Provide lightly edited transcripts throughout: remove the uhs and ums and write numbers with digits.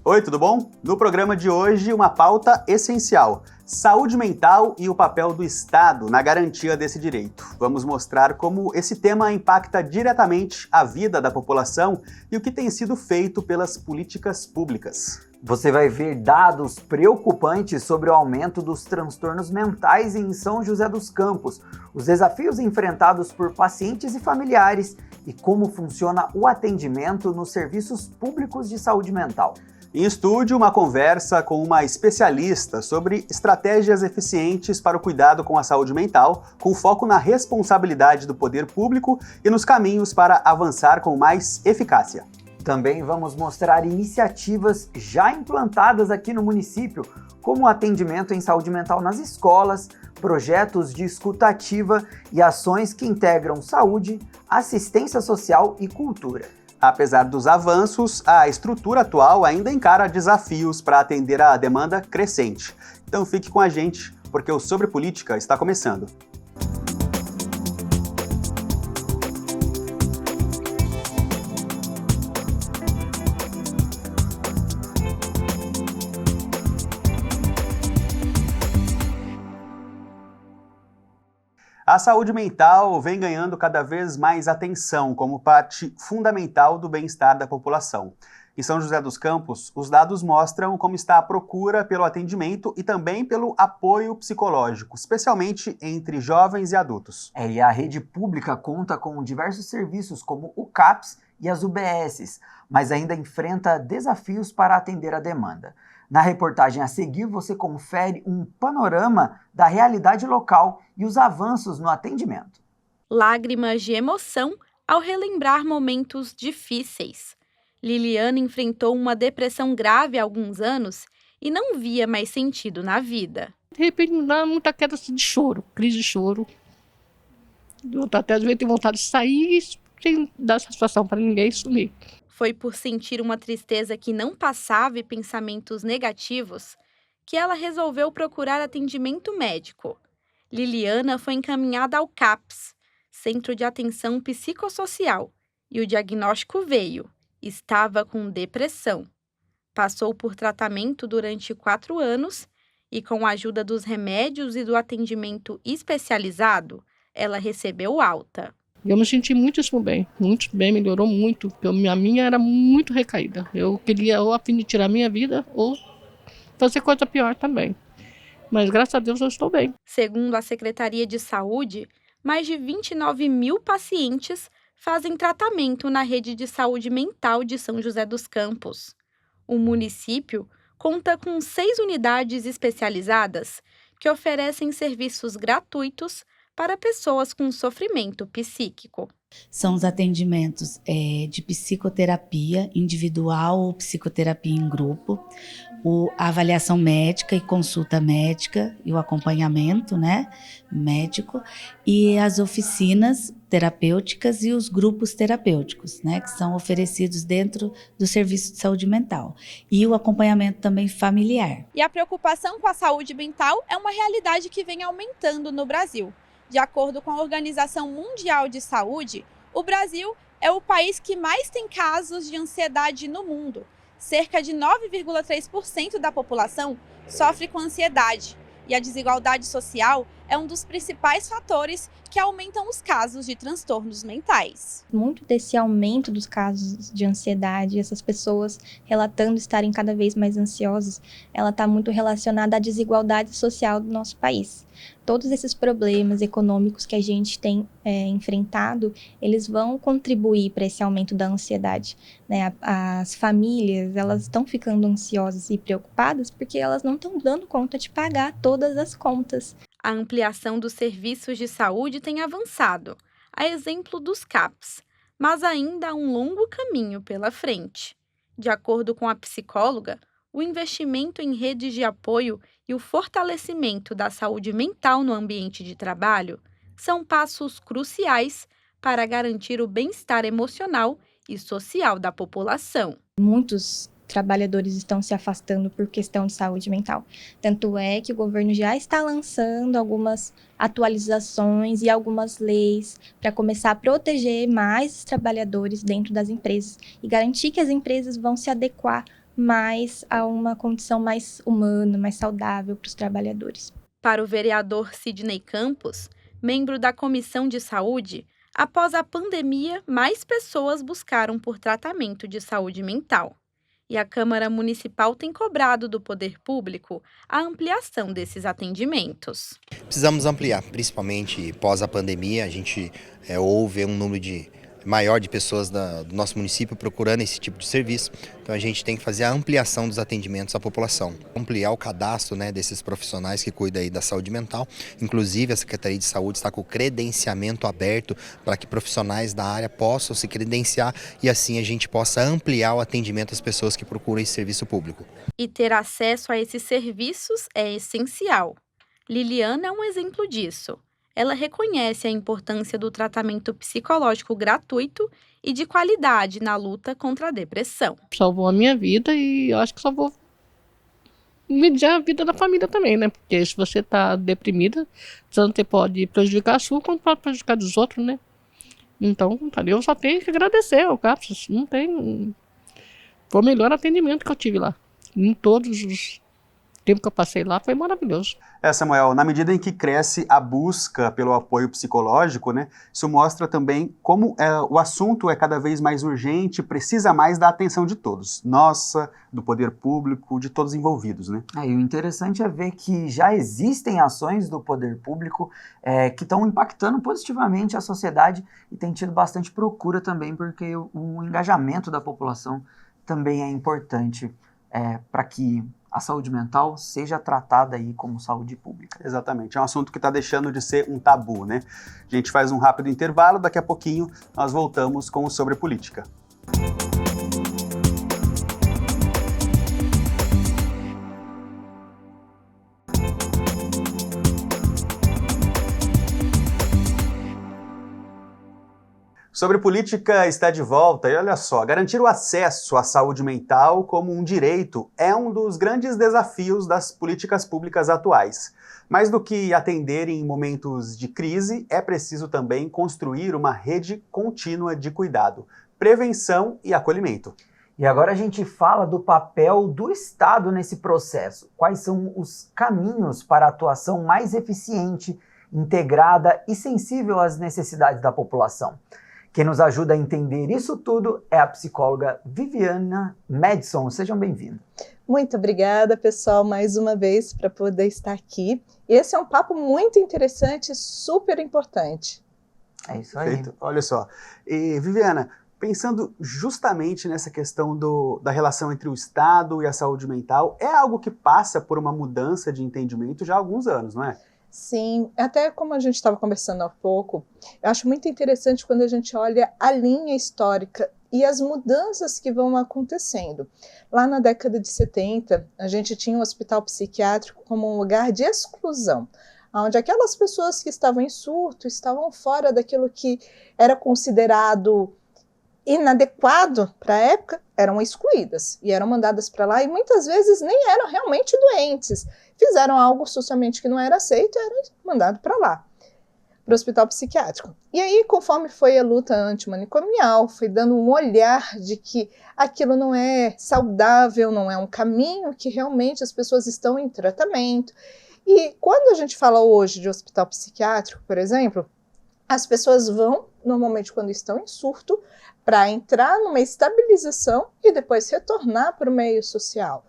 Oi, tudo bom? No programa de hoje, uma pauta essencial: saúde mental e o papel do Estado na garantia desse direito. Vamos mostrar como esse tema impacta diretamente a vida da população e o que tem sido feito pelas políticas públicas. Você vai ver dados preocupantes sobre o aumento dos transtornos mentais em São José dos Campos, os desafios enfrentados por pacientes e familiares e como funciona o atendimento nos serviços públicos de saúde mental. Em estúdio, uma conversa com uma especialista sobre estratégias eficientes para o cuidado com a saúde mental, com foco na responsabilidade do poder público e nos caminhos para avançar com mais eficácia. Também vamos mostrar iniciativas já implantadas aqui no município, como o atendimento em saúde mental nas escolas, projetos de escutativa e ações que integram saúde, assistência social e cultura. Apesar dos avanços, a estrutura atual ainda encara desafios para atender a demanda crescente. Então fique com a gente, porque o Sobre Política está começando. A saúde mental vem ganhando cada vez mais atenção como parte fundamental do bem-estar da população. Em São José dos Campos, os dados mostram como está a procura pelo atendimento e também pelo apoio psicológico, especialmente entre jovens e adultos. E a rede pública conta com diversos serviços como o CAPS e as UBSs, mas ainda enfrenta desafios para atender a demanda. Na reportagem a seguir, você confere um panorama da realidade local e os avanços no atendimento. Lágrimas de emoção ao relembrar momentos difíceis. Liliana enfrentou uma depressão grave há alguns anos e não via mais sentido na vida. De repente me dá muita queda de choro, crise de choro. Eu até às vezes tenho vontade de sair sem dar satisfação para ninguém e sumir. Foi por sentir uma tristeza que não passava e pensamentos negativos que ela resolveu procurar atendimento médico. Liliana foi encaminhada ao CAPS, Centro de Atenção Psicossocial, e o diagnóstico veio: estava com depressão. Passou por tratamento durante 4 anos e, com a ajuda dos remédios e do atendimento especializado, ela recebeu alta. Eu me senti muito bem, melhorou muito, porque a minha era muito recaída. Eu queria ou a fim de tirar a minha vida ou fazer coisa pior também. Mas graças a Deus eu estou bem. Segundo a Secretaria de Saúde, mais de 29 mil pacientes fazem tratamento na rede de saúde mental de São José dos Campos. O município conta com 6 unidades especializadas que oferecem serviços gratuitos para pessoas com sofrimento psíquico. São os atendimentos de psicoterapia individual ou psicoterapia em grupo, a avaliação médica e consulta médica e o acompanhamento, médico, e as oficinas terapêuticas e os grupos terapêuticos, que são oferecidos dentro do serviço de saúde mental, e o acompanhamento também familiar. E a preocupação com a saúde mental é uma realidade que vem aumentando no Brasil. De acordo com a Organização Mundial de Saúde, o Brasil é o país que mais tem casos de ansiedade no mundo. Cerca de 9,3% da população sofre com ansiedade, e a desigualdade social é um dos principais fatores que aumentam os casos de transtornos mentais. Muito desse aumento dos casos de ansiedade, essas pessoas relatando estarem cada vez mais ansiosas, ela está muito relacionada à desigualdade social do nosso país. Todos esses problemas econômicos que a gente tem enfrentado, eles vão contribuir para esse aumento da ansiedade, As famílias, elas estão ficando ansiosas e preocupadas porque elas não estão dando conta de pagar todas as contas. A ampliação dos serviços de saúde tem avançado, a exemplo dos CAPs, mas ainda há um longo caminho pela frente. De acordo com a psicóloga, o investimento em redes de apoio e o fortalecimento da saúde mental no ambiente de trabalho são passos cruciais para garantir o bem-estar emocional e social da população. Muitos trabalhadores estão se afastando por questão de saúde mental. Tanto é que o governo já está lançando algumas atualizações e algumas leis para começar a proteger mais os trabalhadores dentro das empresas e garantir que as empresas vão se adequar mais a uma condição mais humana, mais saudável para os trabalhadores. Para o vereador Sidney Campos, membro da Comissão de Saúde, após a pandemia, mais pessoas buscaram por tratamento de saúde mental. E a Câmara Municipal tem cobrado do poder público a ampliação desses atendimentos. Precisamos ampliar, principalmente pós a pandemia, a gente houve um número maior de pessoas do nosso município procurando esse tipo de serviço, então a gente tem que fazer a ampliação dos atendimentos à população, ampliar o cadastro, né, desses profissionais que cuidam aí da saúde mental, inclusive a Secretaria de Saúde está com o credenciamento aberto para que profissionais da área possam se credenciar e assim a gente possa ampliar o atendimento às pessoas que procuram esse serviço público. E ter acesso a esses serviços é essencial. Liliana é um exemplo disso. Ela reconhece a importância do tratamento psicológico gratuito e de qualidade na luta contra a depressão. Salvou a minha vida e eu acho que salvou a vida da família também, né? Porque se você está deprimida, tanto pode prejudicar a sua quanto pode prejudicar dos outros, né? Então, eu só tenho que agradecer ao CAPS. Não tem... Foi o melhor atendimento que eu tive lá. Em todos os tempos que eu passei lá, foi maravilhoso. Samuel, na medida em que cresce a busca pelo apoio psicológico, né, isso mostra também como o assunto é cada vez mais urgente, precisa mais da atenção de todos, nossa, do poder público, de todos envolvidos, né? E o interessante é ver que já existem ações do poder público que estão impactando positivamente a sociedade e tem tido bastante procura também, porque o engajamento da população também é importante para que a saúde mental seja tratada aí como saúde pública. Exatamente, é um assunto que está deixando de ser um tabu, né? A gente faz um rápido intervalo, daqui a pouquinho nós voltamos com o Sobre Política. Sobre Política está de volta e olha só, garantir o acesso à saúde mental como um direito é um dos grandes desafios das políticas públicas atuais. Mais do que atender em momentos de crise, é preciso também construir uma rede contínua de cuidado, prevenção e acolhimento. E agora a gente fala do papel do Estado nesse processo. Quais são os caminhos para a atuação mais eficiente, integrada e sensível às necessidades da população? Quem nos ajuda a entender isso tudo é a psicóloga Viviana Madison. Sejam bem-vindos. Muito obrigada, pessoal, mais uma vez para poder estar aqui. Esse é um papo muito interessante e super importante. É isso aí. Perfeito. Olha só. E, Viviana, pensando justamente nessa questão da relação entre o Estado e a saúde mental, é algo que passa por uma mudança de entendimento já há alguns anos, não é? Sim, até como a gente estava conversando há pouco, eu acho muito interessante quando a gente olha a linha histórica e as mudanças que vão acontecendo. Lá na década de 70, a gente tinha um hospital psiquiátrico como um lugar de exclusão, onde aquelas pessoas que estavam em surto, estavam fora daquilo que era considerado inadequado para a época, eram excluídas e eram mandadas para lá e muitas vezes nem eram realmente doentes. Fizeram algo socialmente que não era aceito e eram mandados para lá, para o hospital psiquiátrico. E aí, conforme foi a luta antimanicomial, foi dando um olhar de que aquilo não é saudável, não é um caminho que realmente as pessoas estão em tratamento. E quando a gente fala hoje de hospital psiquiátrico, por exemplo, as pessoas vão, normalmente quando estão em surto, para entrar numa estabilização e depois retornar para o meio social.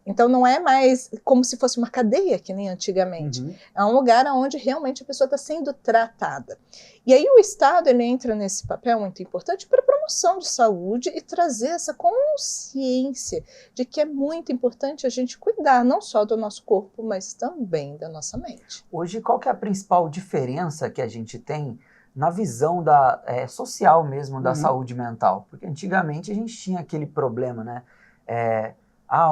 Então não é mais como se fosse uma cadeia, que nem antigamente. Uhum. É um lugar onde realmente a pessoa está sendo tratada. E aí o Estado ele entra nesse papel muito importante para a promoção de saúde e trazer essa consciência de que é muito importante a gente cuidar não só do nosso corpo, mas também da nossa mente. Hoje, qual que é a principal diferença que a gente tem na visão social mesmo da saúde mental? Porque antigamente a gente tinha aquele problema, né?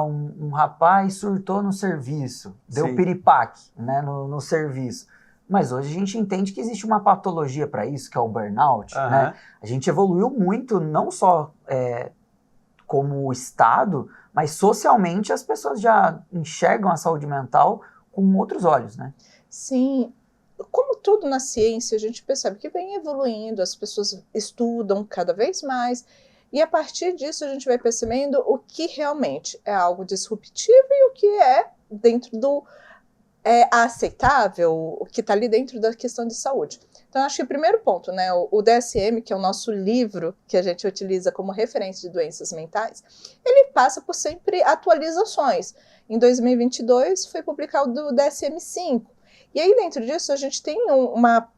Um rapaz surtou no serviço, deu Sim. piripaque, né, no serviço. Mas hoje a gente entende que existe uma patologia para isso, que é o burnout. Uhum. Né? A gente evoluiu muito, não só como Estado, mas socialmente as pessoas já enxergam a saúde mental com outros olhos, né? Sim. Como tudo na ciência, a gente percebe que vem evoluindo, as pessoas estudam cada vez mais E a partir disso a gente vai percebendo o que realmente é algo disruptivo e o que é dentro do aceitável, o que está ali dentro da questão de saúde. Então, acho que o primeiro ponto, né, o DSM, que é o nosso livro que a gente utiliza como referência de doenças mentais, ele passa por sempre atualizações. Em 2022 foi publicado o DSM-5. E aí, dentro disso, a gente tem uma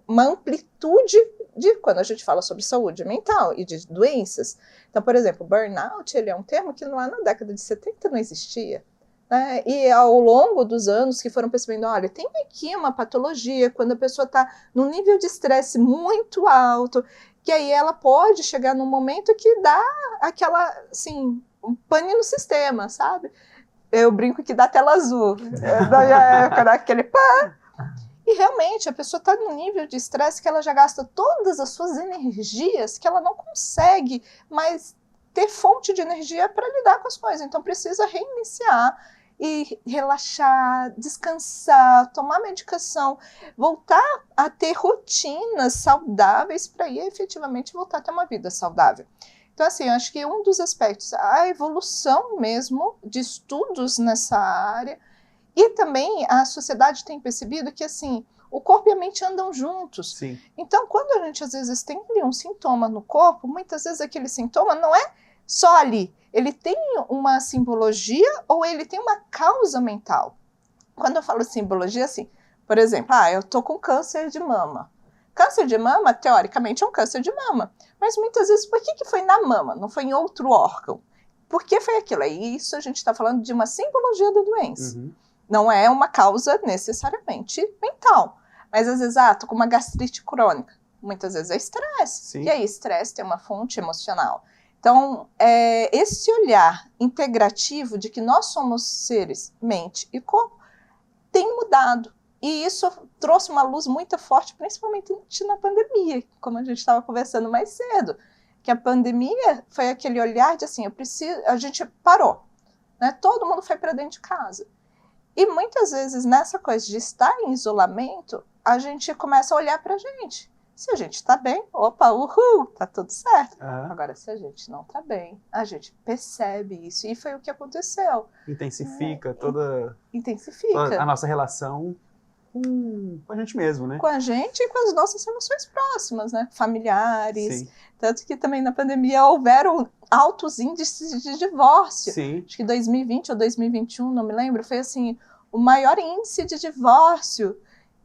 amplitude de quando a gente fala sobre saúde mental e de doenças. Então, por exemplo, burnout, ele é um termo que lá na década de 70 não existia. Né? E ao longo dos anos que foram percebendo, olha, tem aqui uma patologia, quando a pessoa está num nível de estresse muito alto, que aí ela pode chegar num momento que dá aquela, assim, um pane no sistema, sabe? Eu brinco que dá tela azul, aquele pá. E realmente a pessoa está num nível de estresse que ela já gasta todas as suas energias, que ela não consegue mais ter fonte de energia para lidar com as coisas. Então precisa reiniciar e relaxar, descansar, tomar medicação, voltar a ter rotinas saudáveis para ir efetivamente voltar a ter uma vida saudável. Então, assim, acho que um dos aspectos, a evolução mesmo de estudos nessa área, e também a sociedade tem percebido que, assim, o corpo e a mente andam juntos. Sim. Então, quando a gente, às vezes, tem ali um sintoma no corpo, muitas vezes aquele sintoma não é só ali. Ele tem uma simbologia ou ele tem uma causa mental. Quando eu falo simbologia, assim, por exemplo, eu tô com câncer de mama. Câncer de mama, teoricamente, é um câncer de mama. Mas muitas vezes, por que foi na mama? Não foi em outro órgão? Por que foi aquilo? E isso a gente está falando de uma simbologia da doença. Uhum. Não é uma causa necessariamente mental. Mas às vezes, tô com uma gastrite crônica. Muitas vezes é estresse. E aí, estresse tem uma fonte emocional. Então, esse olhar integrativo de que nós somos seres, mente e corpo, tem mudado. E isso trouxe uma luz muito forte, principalmente na pandemia, como a gente estava conversando mais cedo. Que a pandemia foi aquele olhar de assim, a gente parou. Né? Todo mundo foi para dentro de casa. E muitas vezes, nessa coisa de estar em isolamento, a gente começa a olhar para a gente. Se a gente está bem, opa, uhul, tá tudo certo. Agora, se a gente não está bem, a gente percebe isso. E foi o que aconteceu. Intensifica Intensifica a nossa relação com a gente mesmo, né? Com a gente e com as nossas emoções próximas, né? Familiares. Sim. Tanto que também na pandemia houveram altos índices de divórcio. Sim. Acho que 2020 ou 2021, não me lembro, foi assim, o maior índice de divórcio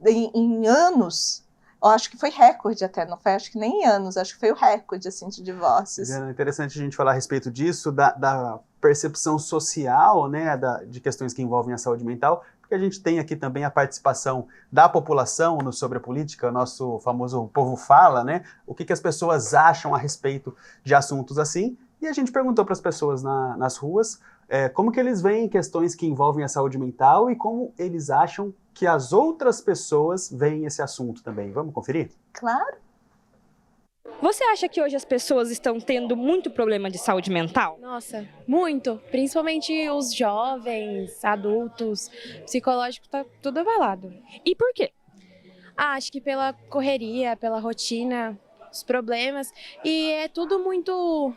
em anos. Eu acho que foi recorde até, não foi? Acho que nem em anos, acho que foi o recorde assim, de divórcios. É interessante a gente falar a respeito disso, da percepção social, né, de questões que envolvem a saúde mental, porque a gente tem aqui também a participação da população sobre a política, o nosso famoso povo fala, né, o que as pessoas acham a respeito de assuntos assim, e a gente perguntou para as pessoas nas ruas como que eles veem questões que envolvem a saúde mental e como eles acham que as outras pessoas veem esse assunto também. Vamos conferir? Claro. Você acha que hoje as pessoas estão tendo muito problema de saúde mental? Nossa, muito. Principalmente os jovens, adultos, psicológico, tá tudo abalado. E por quê? Acho que pela correria, pela rotina, os problemas. E é tudo muito...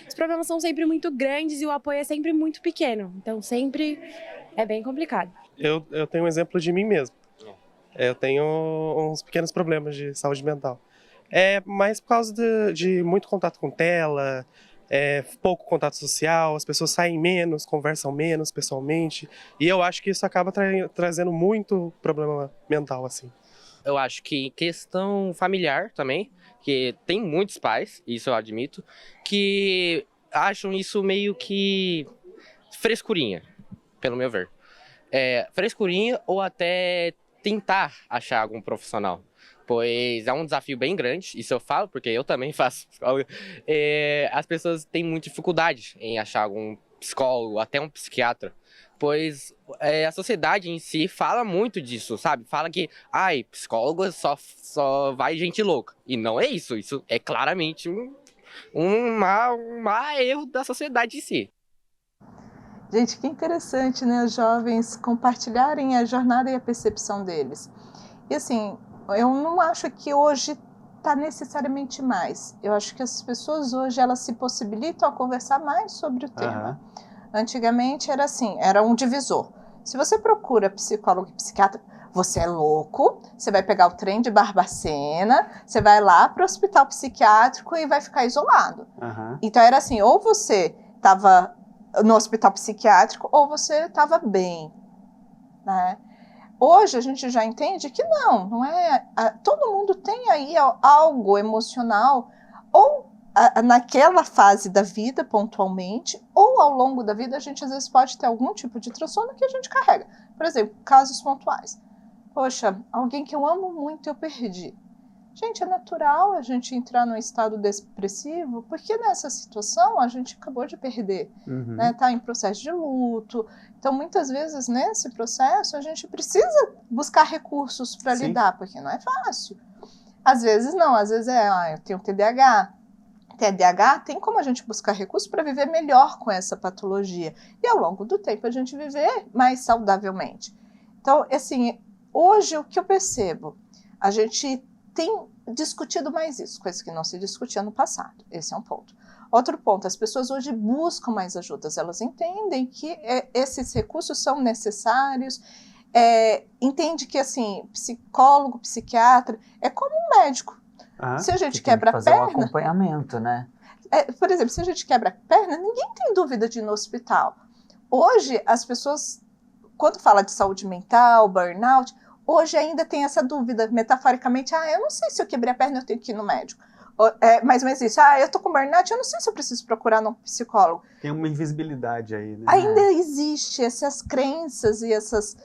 Os problemas são sempre muito grandes e o apoio é sempre muito pequeno. Então sempre é bem complicado. Eu tenho um exemplo de mim mesmo. Eu tenho uns pequenos problemas de saúde mental. É mais por causa de muito contato com tela, pouco contato social, as pessoas saem menos, conversam menos pessoalmente. E eu acho que isso acaba trazendo muito problema mental, assim. Eu acho que questão familiar também, que tem muitos pais, isso eu admito, que acham isso meio que frescurinha, pelo meu ver. Frescurinha ou até tentar achar algum profissional, pois é um desafio bem grande, isso eu falo porque eu também faço psicólogo. As pessoas têm muita dificuldade em achar algum psicólogo, até um psiquiatra, pois a sociedade em si fala muito disso, sabe? Fala que, psicólogo só vai gente louca, e não é isso, isso é claramente um erro da sociedade em si. Gente, que interessante, né? Os jovens compartilharem a jornada e a percepção deles. E assim, eu não acho que hoje tá necessariamente mais. Eu acho que as pessoas hoje, elas se possibilitam a conversar mais sobre o tema. Antigamente era assim, era um divisor. Se você procura psicólogo e psiquiatra, você é louco, você vai pegar o trem de Barbacena, você vai lá para o hospital psiquiátrico e vai ficar isolado. Então era assim, ou você estava no hospital psiquiátrico ou você estava bem, né? Hoje a gente já entende que não é. Todo mundo tem aí algo emocional, ou naquela fase da vida, pontualmente, ou ao longo da vida, a gente às vezes pode ter algum tipo de transtorno que a gente carrega. Por exemplo, casos pontuais. Poxa, alguém que eu amo muito eu perdi. Gente, é natural a gente entrar num estado depressivo, porque nessa situação a gente acabou de perder, né? Tá em processo de luto. Então, muitas vezes, nesse processo, a gente precisa buscar recursos para lidar, porque não é fácil. Às vezes não, às vezes eu tenho TDAH. TDAH tem como a gente buscar recursos para viver melhor com essa patologia. E ao longo do tempo a gente viver mais saudavelmente. Então, assim, hoje o que eu percebo, a gente tem discutido mais isso, coisa que não se discutia no passado. Esse é um ponto. Outro ponto, as pessoas hoje buscam mais ajudas, elas entendem que esses recursos são necessários, entende que, assim, psicólogo, psiquiatra, é como um médico. Se a gente quebra a perna... fazer um acompanhamento, né? Por exemplo, se a gente quebra a perna, ninguém tem dúvida de ir no hospital. Hoje, as pessoas, quando fala de saúde mental, burnout, hoje ainda tem essa dúvida, metaforicamente, eu não sei se eu quebrei a perna, eu tenho que ir no médico. Mais ou menos isso, eu tô com burnout, eu não sei se eu preciso procurar um psicólogo. Tem uma invisibilidade aí, né? Ainda existe essas crenças e essas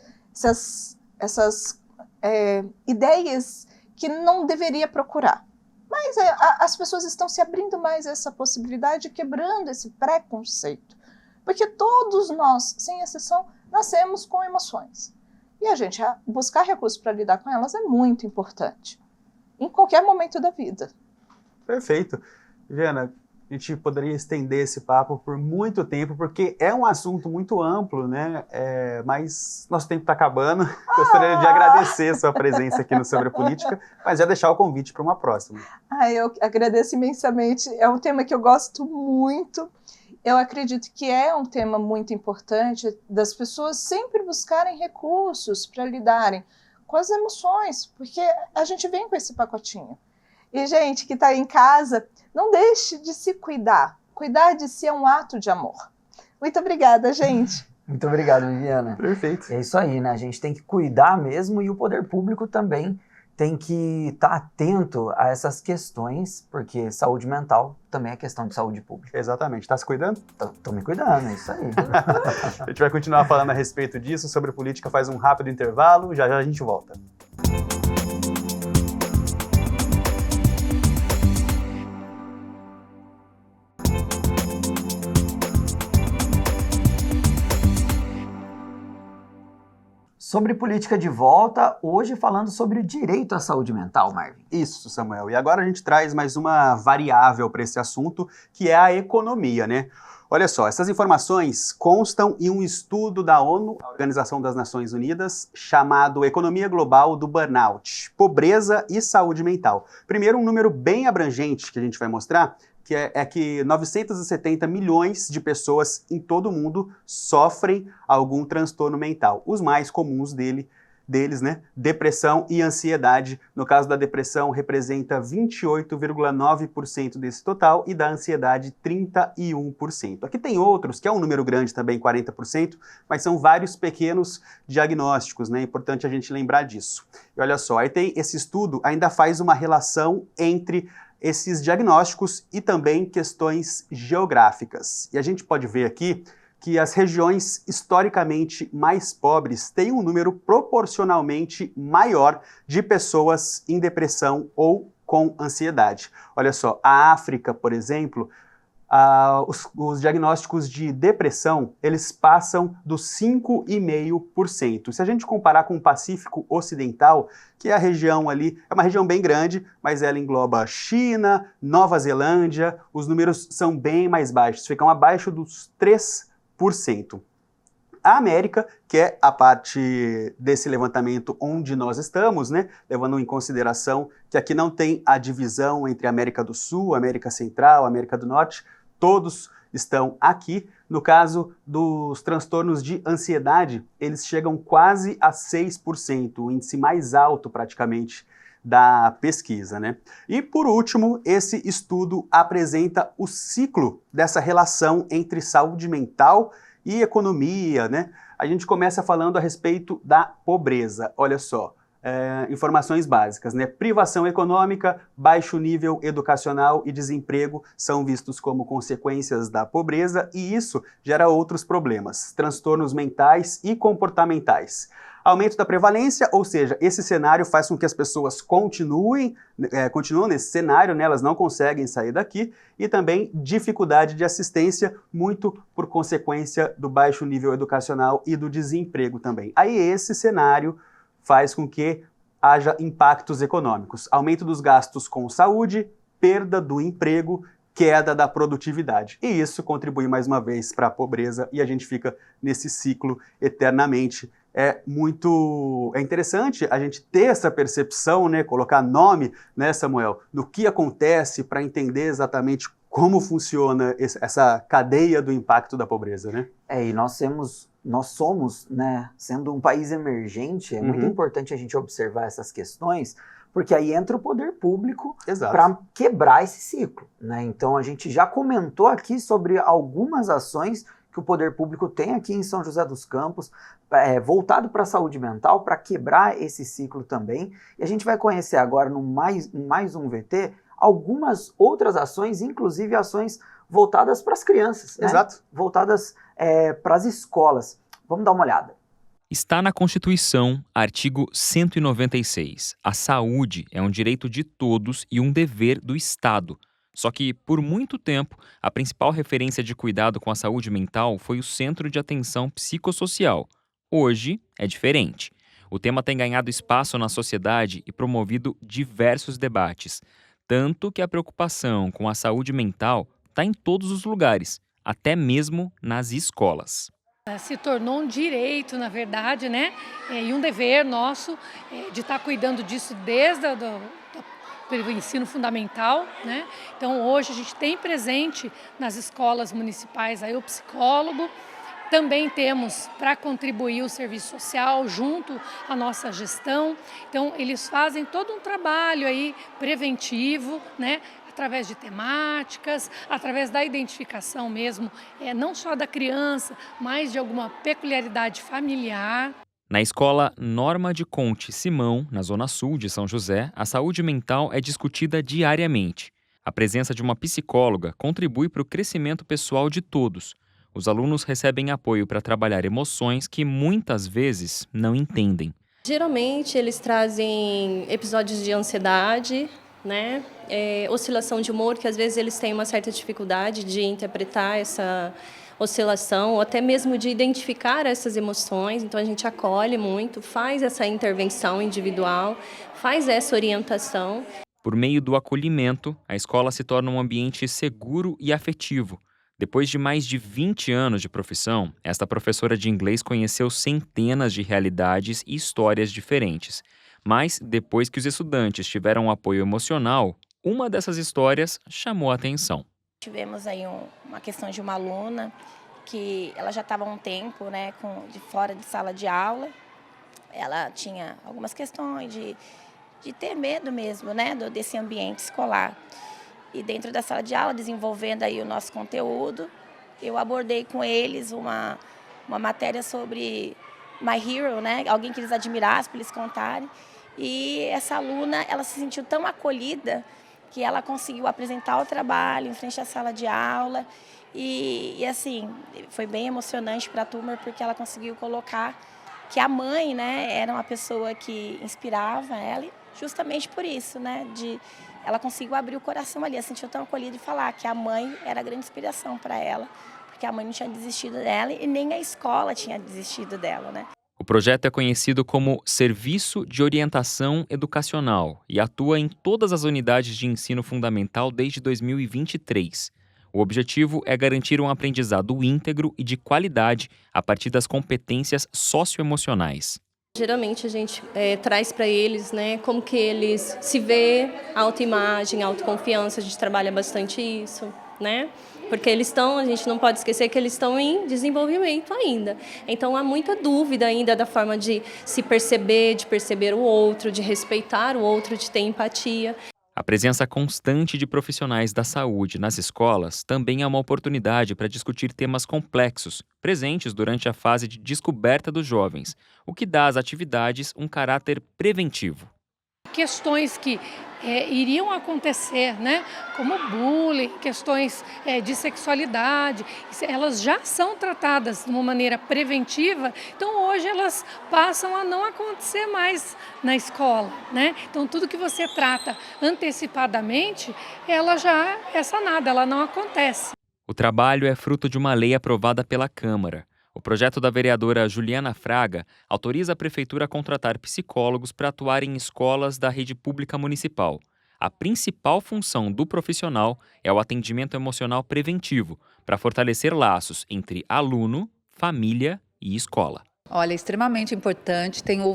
ideias que não deveria procurar. Mas as pessoas estão se abrindo mais a essa possibilidade, quebrando esse preconceito. Porque todos nós, sem exceção, nascemos com emoções. E a gente buscar recursos para lidar com elas é muito importante, em qualquer momento da vida. Perfeito. Viviana, a gente poderia estender esse papo por muito tempo, porque é um assunto muito amplo, né? Mas nosso tempo está acabando. Gostaria de agradecer a sua presença aqui no Sobre Política, mas já deixar o convite para uma próxima. Eu agradeço imensamente. É um tema que eu gosto muito. Eu acredito que é um tema muito importante das pessoas sempre buscarem recursos para lidarem com as emoções, porque a gente vem com esse pacotinho. E, gente, que está aí em casa, não deixe de se cuidar. Cuidar de si é um ato de amor. Muito obrigada, gente. Muito obrigado, Viviana. Perfeito. É isso aí, né? A gente tem que cuidar mesmo e o poder público também tem que estar atento a essas questões, porque saúde mental também é questão de saúde pública. Exatamente. Está se cuidando? Tô me cuidando, é isso aí. A gente vai continuar falando a respeito disso, sobre política, faz um rápido intervalo, já já a gente volta. Sobre política de volta, hoje falando sobre o direito à saúde mental, Marvin. Isso, Samuel. E agora a gente traz mais uma variável para esse assunto, que é a economia, né? Olha só, essas informações constam em um estudo da ONU, a Organização das Nações Unidas, chamado Economia Global do Burnout, Pobreza e Saúde Mental. Primeiro, um número bem abrangente que a gente vai mostrar, que é que 970 milhões de pessoas em todo o mundo sofrem algum transtorno mental. Os mais comuns deles, né? Depressão e ansiedade. No caso da depressão, representa 28,9% desse total e da ansiedade, 31%. Aqui tem outros, que é um número grande também, 40%, mas são vários pequenos diagnósticos, né? É importante a gente lembrar disso. E olha só, aí tem esse estudo, ainda faz uma relação entre esses diagnósticos e também questões geográficas. E a gente pode ver aqui que as regiões historicamente mais pobres têm um número proporcionalmente maior de pessoas em depressão ou com ansiedade. Olha só, a África, por exemplo, os diagnósticos de depressão, eles passam dos 5,5%. Se a gente comparar com o Pacífico Ocidental, que é a região ali, é uma região bem grande, mas ela engloba China, Nova Zelândia, os números são bem mais baixos, ficam abaixo dos 3%. A América, que é a parte desse levantamento onde nós estamos, né, levando em consideração que aqui não tem a divisão entre América do Sul, América Central, América do Norte, todos estão aqui. No caso dos transtornos de ansiedade, eles chegam quase a 6%, o índice mais alto praticamente da pesquisa, né? E por último, esse estudo apresenta o ciclo dessa relação entre saúde mental e economia, né? A gente começa falando a respeito da pobreza. Olha só, informações básicas, né? Privação econômica, baixo nível educacional e desemprego são vistos como consequências da pobreza e isso gera outros problemas, transtornos mentais e comportamentais. Aumento da prevalência, ou seja, esse cenário faz com que as pessoas continuem nesse cenário, né? Elas não conseguem sair daqui, e também dificuldade de assistência, muito por consequência do baixo nível educacional e do desemprego também. Aí esse cenário faz com que haja impactos econômicos, aumento dos gastos com saúde, perda do emprego, queda da produtividade. E isso contribui mais uma vez para a pobreza e a gente fica nesse ciclo eternamente. É interessante a gente ter essa percepção, né, colocar nome, né, Samuel, no que acontece para entender exatamente como funciona essa cadeia do impacto da pobreza, né? E nós somos, né, sendo um país emergente, é muito importante a gente observar essas questões, porque aí entra o poder público para quebrar esse ciclo, né? Então a gente já comentou aqui sobre algumas ações que o poder público tem aqui em São José dos Campos, voltado para a saúde mental, para quebrar esse ciclo também. E a gente vai conhecer agora, em mais um VT, algumas outras ações, inclusive ações voltadas para as crianças, né? Exato. Voltadas para as escolas. Vamos dar uma olhada. Está na Constituição, artigo 196. A saúde é um direito de todos e um dever do Estado. Só que, por muito tempo, a principal referência de cuidado com a saúde mental foi o Centro de Atenção Psicossocial. Hoje é diferente. O tema tem ganhado espaço na sociedade e promovido diversos debates. Tanto que a preocupação com a saúde mental está em todos os lugares, até mesmo nas escolas. Se tornou um direito, na verdade, né? E um dever nosso de estar cuidando disso desde o ensino fundamental, né? Então, hoje a gente tem presente nas escolas municipais aí o psicólogo. Também temos, para contribuir, o serviço social junto à nossa gestão. Então, eles fazem todo um trabalho aí preventivo, né? Através de temáticas, através da identificação mesmo, não só da criança, mas de alguma peculiaridade familiar. Na escola Norma de Conte Simão, na Zona Sul de São José, a saúde mental é discutida diariamente. A presença de uma psicóloga contribui para o crescimento pessoal de todos. Os alunos recebem apoio para trabalhar emoções que muitas vezes não entendem. Geralmente eles trazem episódios de ansiedade, né? Oscilação de humor, que às vezes eles têm uma certa dificuldade de interpretar essa oscilação, ou até mesmo de identificar essas emoções. Então a gente acolhe muito, faz essa intervenção individual, faz essa orientação. Por meio do acolhimento, a escola se torna um ambiente seguro e afetivo. Depois de mais de 20 anos de profissão, esta professora de inglês conheceu centenas de realidades e histórias diferentes. Mas, depois que os estudantes tiveram apoio emocional, uma dessas histórias chamou a atenção. Tivemos aí uma questão de uma aluna que ela já estava há um tempo, né, de fora de sala de aula. Ela tinha algumas questões de ter medo mesmo, né, desse ambiente escolar. E dentro da sala de aula, desenvolvendo aí o nosso conteúdo, eu abordei com eles uma matéria sobre My Hero, né, alguém que eles admirassem, para eles contarem. E essa aluna, ela se sentiu tão acolhida que ela conseguiu apresentar o trabalho em frente à sala de aula. E assim, foi bem emocionante para a turma, porque ela conseguiu colocar que a mãe, né, era uma pessoa que inspirava ela, justamente por isso, né, ela conseguiu abrir o coração ali, ela se sentiu tão acolhida e falar que a mãe era a grande inspiração para ela, porque a mãe não tinha desistido dela e nem a escola tinha desistido dela, né. O projeto é conhecido como Serviço de Orientação Educacional e atua em todas as unidades de ensino fundamental desde 2023. O objetivo é garantir um aprendizado íntegro e de qualidade a partir das competências socioemocionais. Geralmente a gente traz para eles, né, como que eles se vê, autoimagem, autoconfiança, a gente trabalha bastante isso, né? Porque a gente não pode esquecer que eles estão em desenvolvimento ainda. Então há muita dúvida ainda da forma de se perceber, de perceber o outro, de respeitar o outro, de ter empatia. A presença constante de profissionais da saúde nas escolas também é uma oportunidade para discutir temas complexos, presentes durante a fase de descoberta dos jovens, o que dá às atividades um caráter preventivo. Questões que iriam acontecer, né? Como bullying, questões de sexualidade, elas já são tratadas de uma maneira preventiva, então hoje elas passam a não acontecer mais na escola, né? Então tudo que você trata antecipadamente, ela já é sanada, ela não acontece. O trabalho é fruto de uma lei aprovada pela Câmara. O projeto da vereadora Juliana Fraga autoriza a Prefeitura a contratar psicólogos para atuar em escolas da rede pública municipal. A principal função do profissional é o atendimento emocional preventivo, para fortalecer laços entre aluno, família e escola. Olha, é extremamente importante. Tenho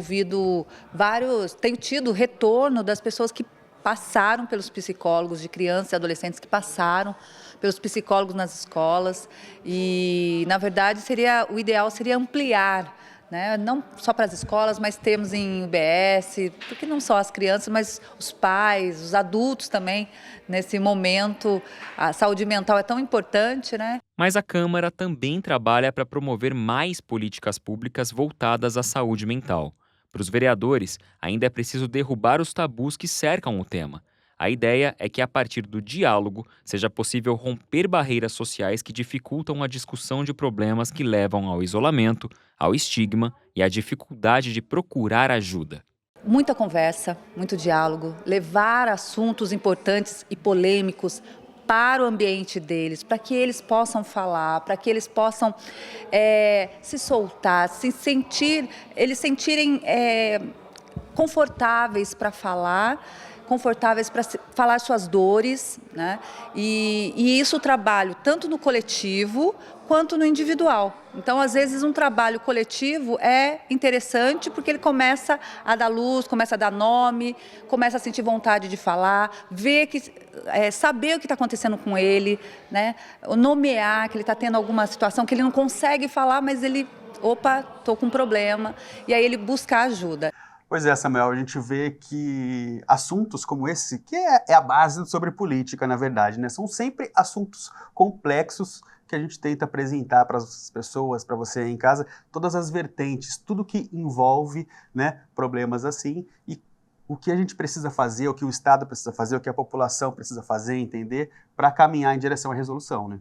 tido retorno das pessoas que passaram pelos psicólogos, de crianças e adolescentes que passaram pelos psicólogos nas escolas e, na verdade, o ideal seria ampliar, né? Não só para as escolas, mas temos em UBS, porque não só as crianças, mas os pais, os adultos também, nesse momento, a saúde mental é tão importante, né? Mas a Câmara também trabalha para promover mais políticas públicas voltadas à saúde mental. Para os vereadores, ainda é preciso derrubar os tabus que cercam o tema. A ideia é que, a partir do diálogo, seja possível romper barreiras sociais que dificultam a discussão de problemas que levam ao isolamento, ao estigma e à dificuldade de procurar ajuda. Muita conversa, muito diálogo, levar assuntos importantes e polêmicos para o ambiente deles, para que eles possam falar, para que eles possam se soltar, eles sentirem confortáveis para falar, confortáveis para falar suas dores, né? E isso trabalho tanto no coletivo quanto no individual. Então, às vezes, um trabalho coletivo é interessante porque ele começa a dar luz, começa a dar nome, começa a sentir vontade de falar, saber o que está acontecendo com ele, né? Nomear que ele está tendo alguma situação que ele não consegue falar, mas ele, estou com um problema, e aí ele busca ajuda. Pois é, Samuel, a gente vê que assuntos como esse, que é a base sobre política, na verdade, né? São sempre assuntos complexos que a gente tenta apresentar para as pessoas, para você aí em casa, todas as vertentes, tudo que envolve, né, problemas assim, e o que a gente precisa fazer, o que o Estado precisa fazer, o que a população precisa fazer, entender, para caminhar em direção à resolução, né?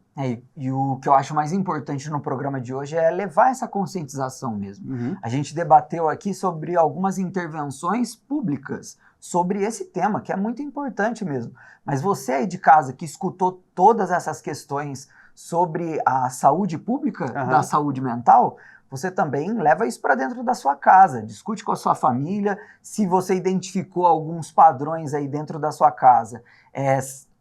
E o que eu acho mais importante no programa de hoje é levar essa conscientização mesmo. Uhum. A gente debateu aqui sobre algumas intervenções públicas sobre esse tema, que é muito importante mesmo. Mas você aí de casa que escutou todas essas questões sobre a saúde pública, da saúde mental, você também leva isso para dentro da sua casa, discute com a sua família, se você identificou alguns padrões aí dentro da sua casa,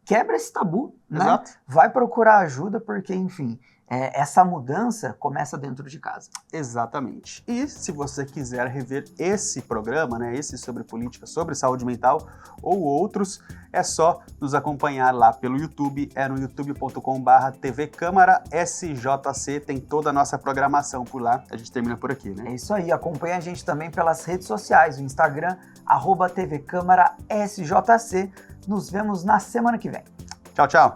quebra esse tabu, né? Exato. Vai procurar ajuda, porque, enfim, essa mudança começa dentro de casa. Exatamente. E se você quiser rever esse programa, né, esse sobre política, sobre saúde mental ou outros, é só nos acompanhar lá pelo YouTube, no youtube.com/tvcâmara-sjc, tem toda a nossa programação por lá, a gente termina por aqui, né? É isso aí, acompanha a gente também pelas redes sociais, o Instagram, @tvcâmara-sjc. Nos vemos na semana que vem. Tchau, tchau.